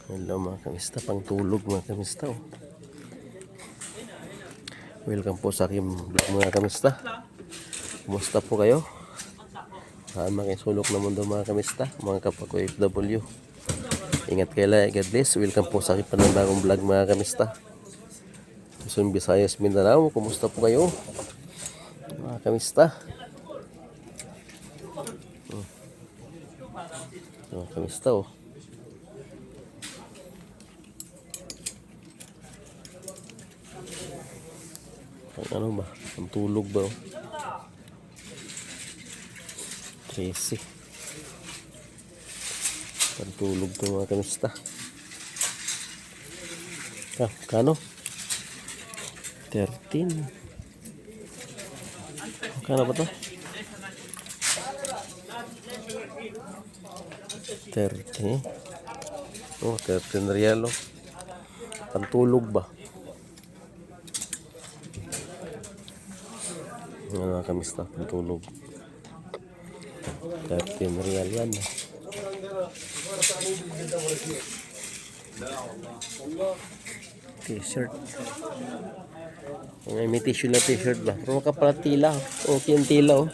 Hello mga kamista, pang tulog mga kamista. Welcome po sa aking vlog mga kamista. Kumusta po kayo? Saan makisulok na mundo mga kamista, mga kapag OFW. Ingat kayo lang, God bless. Welcome po sa aking panibagong vlog mga kamista. Luzon, Visayas, Mindanao, kumusta po kayo mga kamista? Mga kamista Ano ba? Ang tulog ba 13. Ang tulog to mga kamista. Kano? 13. Kano ba to? 30. 13 real. Ang tulog ba? Mga kamista, ang tulog. 13 real yan. T-shirt. May tissue na t-shirt ba? Pero makapala tila. Okay yung tila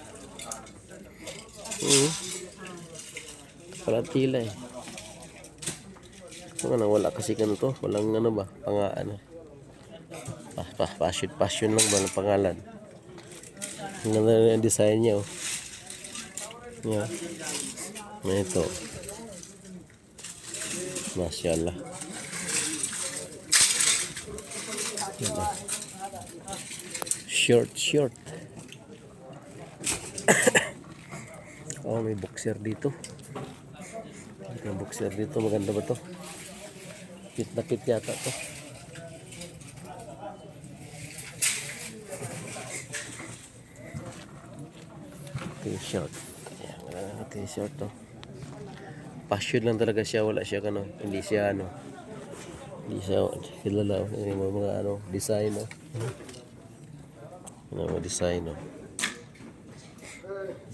Pala tila wala kasi to. Walang ba? Passion lang ba ng pangalan? Ang ganda na yung design niya Yeah. Ito. Masyaallah. Short. May boxer dito. May boxer dito. Maganda ba to? Kit na kit yata to. T-shirt. T-shirt to. Passion lang talaga siya. Wala siya hindi siya kilala mga design mga design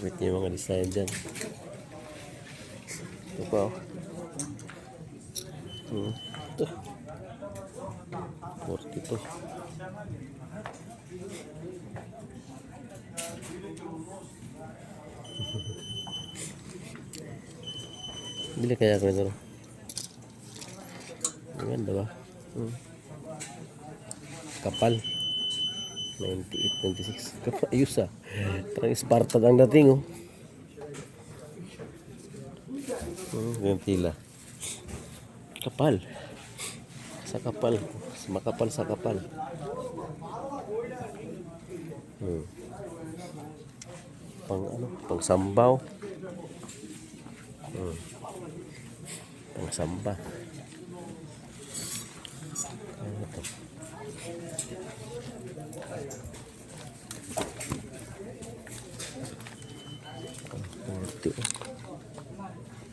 wait niyo mga design dyan. Ito pa ito 42. Bili kaya ako nito. Ganda ba? Kapal 98, 26. Kapal, ayos parang Spartan ang dating yung tila. Kapal. Makapal sa kapal. Pang sambaw. Pang samba. Ito.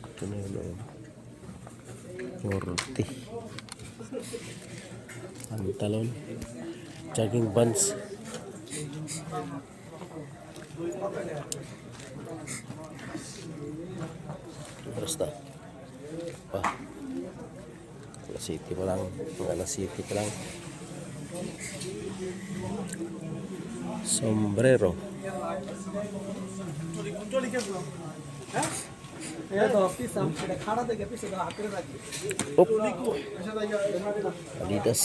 Ito na yun. 40. Pantalon. Jogging pants. Basta. City pa lang. City pa lang. Sombrero. Adidas.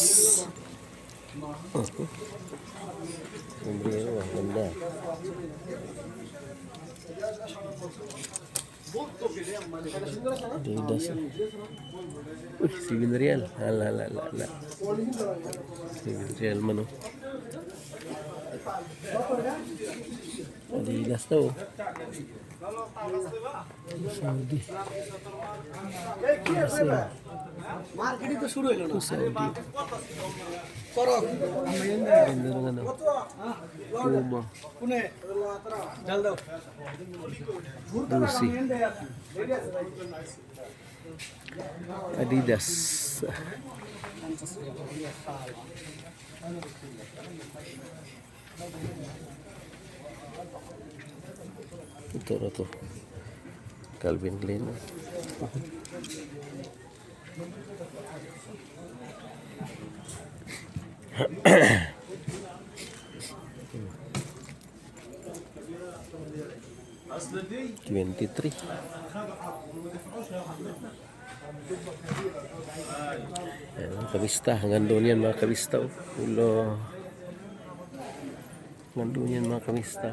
Sombrero, ganda. Adidas. 7 real. Ala. 7 real man Adidas to. Saudi. Marketing to shuru holo na. Saudi. Korok. Puma. Pune. Jal dao. Rusi. Adidas. Ito na to. Calvin Klein. $23. Ayan, mga kabista. Hanggang doon yan mga kabista. Ulo. Hanggang doon yan mga kabista.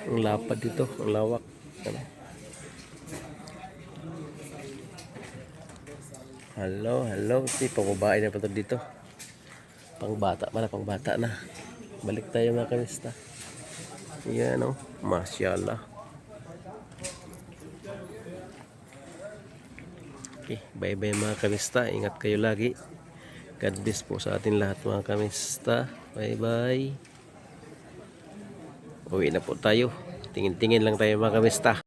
Ang lapad dito. Ang lawak. Ano? Hello. Si pangbabae na pa to dito. Pangbata pala, pangbata na. Balik tayo mga kabista. Yan o. Masyaallah. Okay, bye-bye mga kamista. Ingat kayo lagi. God bless po sa atin lahat mga kamista. Bye-bye. Uwi na po tayo. Tingin-tingin lang tayo mga kamista.